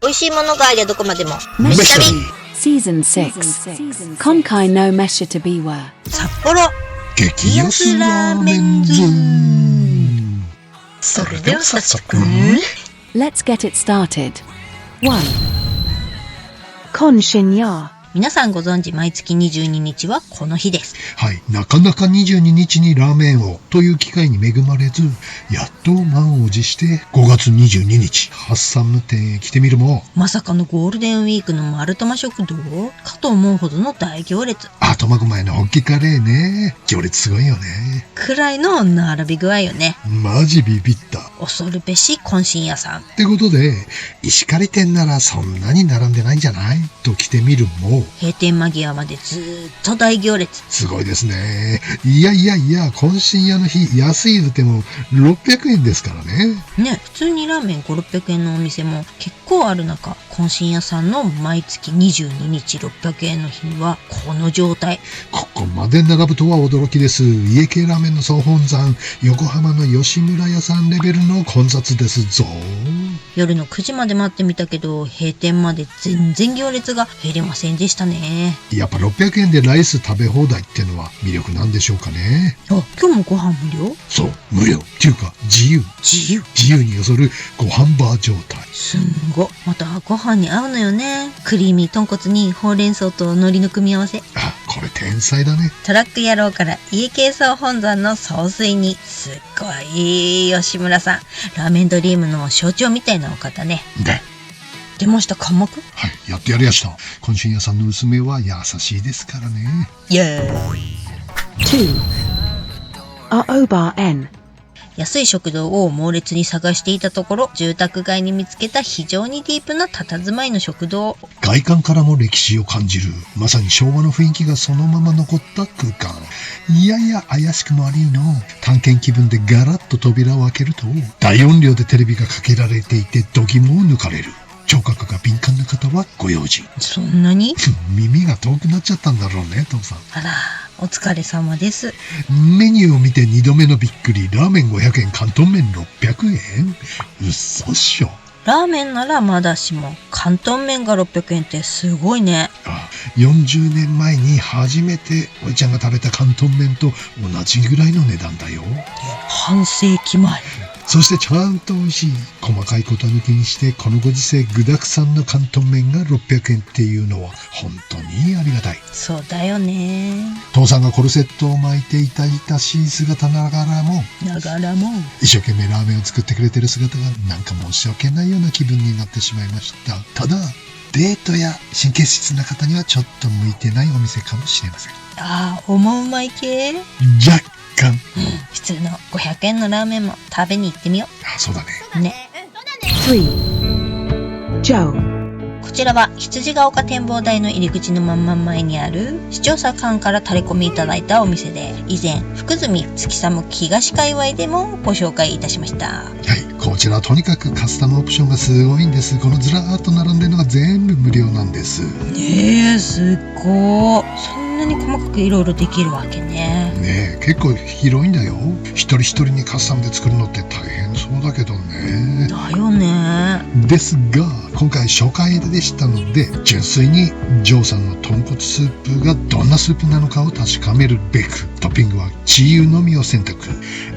美味しいものがありゃどこまでも飯旅 Season 6今回の飯旅は札幌激安ラーメンズそれでは早速 Let's get it started 1. 今深夜皆さんご存知毎月22日はこの日です。はい、なかなか22日にラーメンをという機会に恵まれず、やっと満を持して5月22日ハッサム店へ来てみるも、まさかのゴールデンウィークの丸玉食堂かと思うほどの大行列。後まぐ前のホッキカレーね、行列すごいよね。くらいの並び具合よね。マジビビった。恐るべし懇親屋さんってことで、石狩店ならそんなに並んでないんじゃないと来てみるも、閉店間際までずーっと大行列。すごいですね。いや、懇親屋の日、安い言うても600円ですからね。ね、普通にラーメン5、600円のお店も結構ある中、懇親屋さんの毎月22日600円の日にはこの状態。ここまで並ぶとは驚きです。家系ラーメンの総本山、横浜の吉村屋さんレベルの混雑ですぞ。夜の9時まで待ってみたけど、閉店まで全然行列が減りませんでしたね。やっぱ600円でライス食べ放題ってのは魅力なんでしょうかね。あ、今日もご飯無料？そう、無料っていうか自由によそるご飯バー状態。すんご、またご飯に合うのよね。クリーミー豚骨にほうれん草と海苔の組み合わせ。あ、これ天才だね。トラック野郎から家系総本山の総帥に、すっごい吉村さん、ラーメンドリームの象徴みたいなお方ね。で出ました関目。はい、やってやりやした。懇親屋さんの娘は優しいですからね。イエーイ。 2. Aoba N安い食堂を猛烈に探していたところ、住宅街に見つけた非常にディープな佇まいの食堂。外観からも歴史を感じる、まさに昭和の雰囲気がそのまま残った空間。いやいや怪しくもありの探検気分でガラッと扉を開けると、大音量でテレビがかけられていて度肝を抜かれる。聴覚が敏感な方はご用心。そんなに耳が遠くなっちゃったんだろうね、父さん。あら、お疲れ様です。メニューを見て2度目のびっくり。ラーメン500円、広東麺600円。うっそっしょ。ラーメンならまだしも、広東麺が600円ってすごいね。40年前に初めておいちゃんが食べた広東麺と同じぐらいの値段だよ。半世紀前。そしてちゃんと美味しい。細かいこと抜きにしてこのご時世具沢山の広東麺が600円っていうのは本当にありがたい。そうだよね。父さんがコルセットを巻いて痛々しい姿ながらも一生懸命ラーメンを作ってくれてる姿がなんか申し訳ないような気分になってしまいました。ただデートや神経質な方にはちょっと向いてないお店かもしれません。ああ、思うまい系？若干、普通の500円のラーメンも食べに行ってみよあ、そうだね。うね。 3. Joe こちらは羊ヶ丘展望台の入り口の真ん前にある視聴者間からタレコミいただいたお店で、以前福住月寒東界隈でもご紹介いたしました。はい、こちらはとにかくカスタムオプションがすごいんです。このずらーっと並んでるのが全部無料なんです。ねえ、すっごー。そんなに細かくいろいろできるわけね。ねえ、結構広いんだよ。一人一人にカスタムで作るのって大変そうだけどね。だよね。ですが今回初回でしたので、純粋にジョーさんの豚骨スープがどんなスープなのかを確かめるべく、トッピングはチー油のみを選択。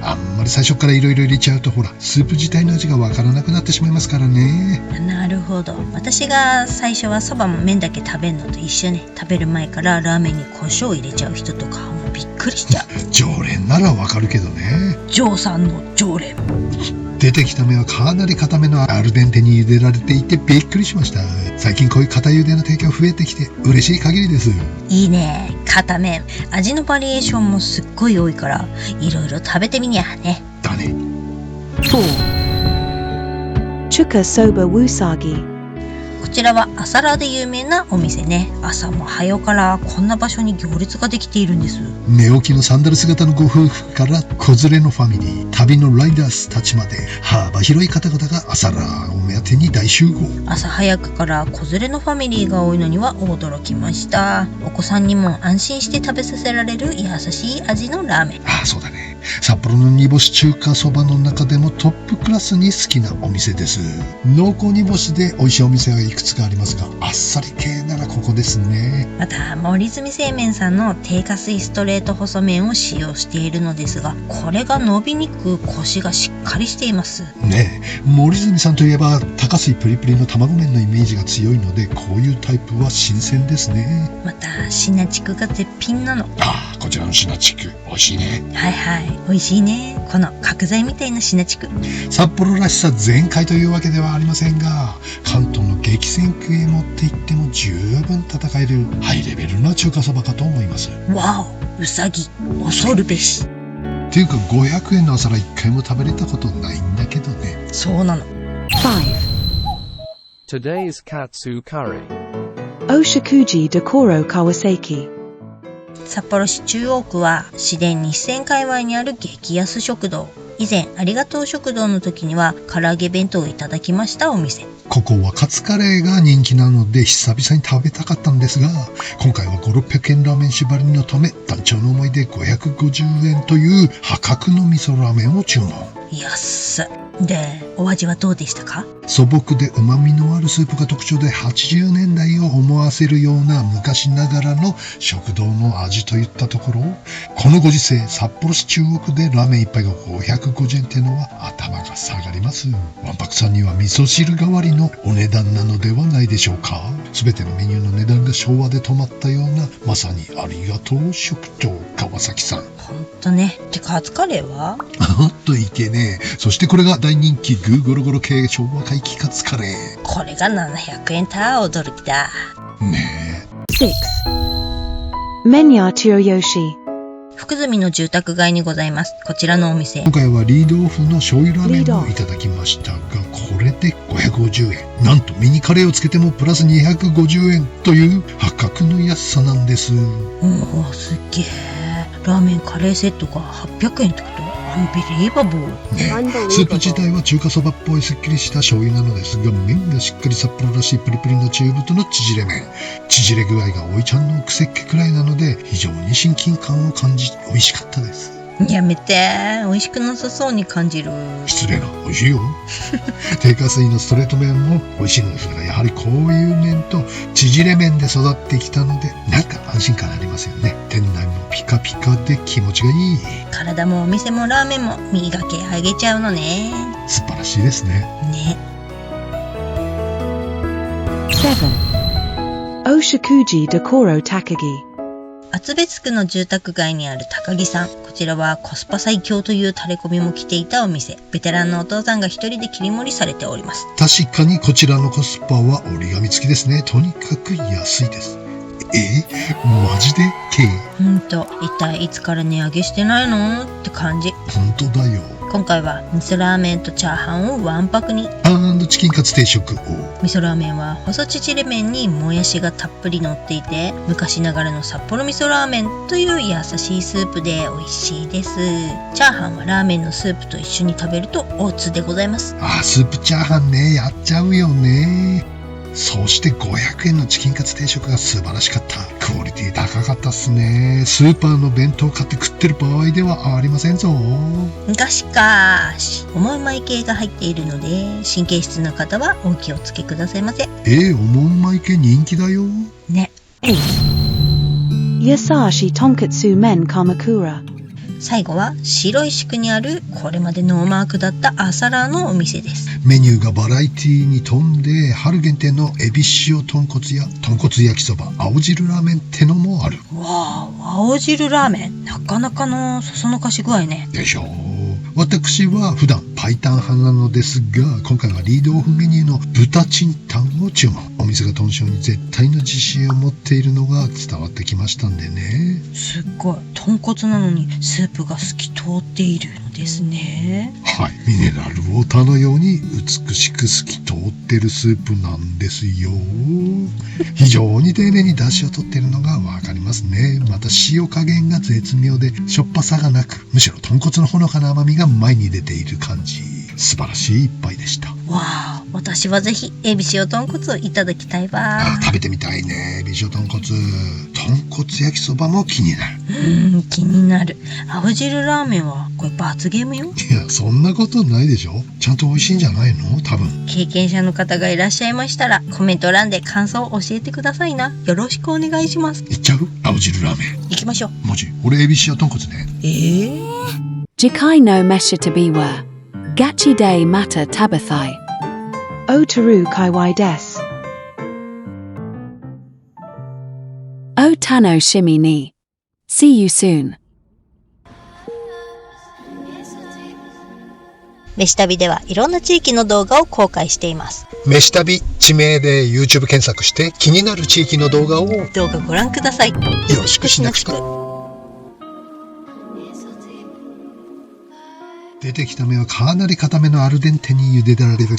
あんまり最初からいろいろ入れちゃうと、ほらスープ自体の味がわからなくなってしまいますからね。なるほど。私が最初はそばも麺だけ食べるのと一緒ね。食べる前からラーメンに胡椒を入れちゃう人とかもうびっくりしちゃう。常連ならわかるけどね。ジョーさんの常連。出てきた麺はかなり固めのアルデンテに茹でられていてびっくりしました。最近こういう固茹での提供増えてきて嬉しい限りです。いいね、固麺。味のバリエーションもすっごい多いからいろいろ食べてみにゃね。だね。 4. Chuka Soba Wusagi こちらは朝ラーで有名なお店ね。朝も早からこんな場所に行列ができているんです。寝起きのサンダル姿のご夫婦から子連れのファミリー、旅のライダースたちまで幅広い方々が朝ラーを目当てに大集合。朝早くから子連れのファミリーが多いのには驚きました。お子さんにも安心して食べさせられる優しい味のラーメン。ああ、そうだね。札幌の煮干し中華そばの中でもトップクラスに好きなお店です。濃厚煮干しで美味しいお店はいくつかありますが、あっさり系ならここですね。また森住製麺さんの低加水ストレート細麺を使用しているのですが、これが伸びにくくコシがしっかりしています。ねえ、森住さんといえば高水プリプリの卵麺のイメージが強いので、こういうタイプは新鮮ですね。またシナチクが絶品なの。ああ、こちらのシナチク美味しいね。はいはい、美味しいね。この角材みたいなシナチク。札幌らしさ全開というわけではありませんが、関東の激戦区へ持って行っても十分戦えるハイレベルな中華そばかと思います。わお、うさぎ恐るべし。っていうか500円の朝ラー一回も食べれたことないんだけどね。そうなの。5. Today's Katsu Curry. Oshakuji Decoro Kawasaki. 札幌市中央区は市電日線界隈にある激安食堂。以前ありがとう食堂の時には唐揚げ弁当をいただきましたお店。ここはカツカレーが人気なので久々に食べたかったんですが、今回は5、600円ラーメン縛りのため団長の思いで550円という破格の味噌ラーメンを注文。安っ。で、お味はどうでしたか？素朴で旨味のあるスープが特徴で80年代を思わせるような昔ながらの食堂の味といったところ、このご時世札幌市中央区でラーメン一杯が550円ってのは頭が下がります。わんぱくさんには味噌汁代わりのお値段なのではないでしょうか。すべてのメニューの値段が昭和で止まったような、まさにありがとう食堂川崎さん。ほんとね。で、カツカレーはおっといけねえ。そしてこれが大人気グーゴロゴロ系昭和回帰カツカレー。これが700円た驚きだ。ね6. Menya Tsuyoshi. 福住の住宅街にございます。こちらのお店。今回はリードオフの醤油ラーメンをいただきましたが、これで550円。なんとミニカレーをつけてもプラス250円という破格の安さなんです。おお、すっげえ。ラーメンカレーセットが800円ってこと？アンビリーバボー。ね、スープ自体は中華そばっぽいすっきりした醤油なのですが、麺がしっかり札幌らしいプリプリの中太の縮れ麺。縮れ具合がおいちゃんの癖っ気くらいなので、非常に親近感を感じ美味しかったです。やめて、美味しくなさそうに感じる。失礼な、美味しいよ。低加水のストレート麺も美味しいのですが、やはりこういう麺と縮れ麺で育ってきたので、なんか安心感ありますよね。店内もピカピカで気持ちがいい。体もお店もラーメンも磨き上げちゃうのね。素晴らしいですね。ね。7. Oshakuji Decoro Takagi. 厚別区の住宅街にある高木さん。こちらはコスパ最強というタレコミも来ていたお店。ベテランのお父さんが一人で切り盛りされております。確かにこちらのコスパは折り紙付きですね。とにかく安いです。マジで一体いつから値上げしてないのって感じ。本当だよ。今回は味噌ラーメンとチャーハンをわんぱくに。チキンカツ定食を。味噌ラーメンは細縮れ麺にもやしがたっぷり乗っていて、昔ながらの札幌味噌ラーメンという優しいスープで美味しいです。チャーハンはラーメンのスープと一緒に食べるとおつでございます。スープチャーハンね、やっちゃうよね。そして500円のチキンカツ定食が素晴らしかった。クオリティ高かったっすね。スーパーの弁当買って食ってる場合ではありませんぞ。がしかし、重い米系が入っているので、神経質な方はお気をつけくださいませ。重い米系人気だよ。ね。8. Yasashi Tonkatsu Men Kamakura. 最後は白石区にあるこれまでノーマークだった朝ラーのお店です。メニューがバラエティに富んで、春限定のエビ塩豚骨や豚骨焼きそば、青汁ラーメンってのもある。わあ、青汁ラーメン、なかなかのそそのかし具合ね。でしょう。私は普段パイタン派なのですが、今回はリードオフメニューの豚チンタンを注文。お店が豚醤に絶対の自信を持っているのが伝わってきましたんでね。すっごい、豚骨なのにスープが透き通っているのですね。はい、ミネラルウォーターのように美しく透き通ってるスープなんですよ。非常に丁寧に出汁を取ってるのがわかりますね。また塩加減が絶妙でしょっぱさがなく、むしろ豚骨のほのかな甘みが前に出ている感じ。素晴らしい一杯でした。わあ、私はぜひエビ塩豚骨をいただきたいわ。食べてみたいね。エビ塩豚骨。豚骨焼きそばも気になる。気になる。青汁ラーメンはこれ罰ゲームよ。いや、そんなことないでしょ。ちゃんと美味しいんじゃないの？多分。経験者の方がいらっしゃいましたらコメント欄で感想を教えてくださいな。よろしくお願いします。いっちゃう？青汁ラーメン。行きましょう。マジ？俺エビ塩豚骨ね。Jikai no mesha tabiwa. Gachi de mata tabathai. Otaru kaiwai des. O tano shimi ni. See you soon. 飯旅ではいろんな地域の動画を公開しています。飯旅地名で YouTube 検索して気になる地域の動画をどうかご覧ください。よろしくしなくちゃ。出てきた目はかなり固めのアルデンテに茹でられる。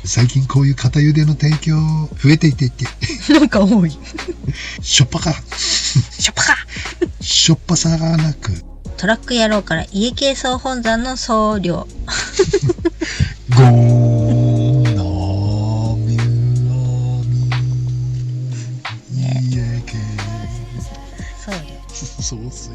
最近こういう固茹での提供増えていてなんか多い。しょっぱかしょっぱかしょっぱさがなく、トラック野郎から家系総本山の僧侶ゴーナミ家系僧侶総帥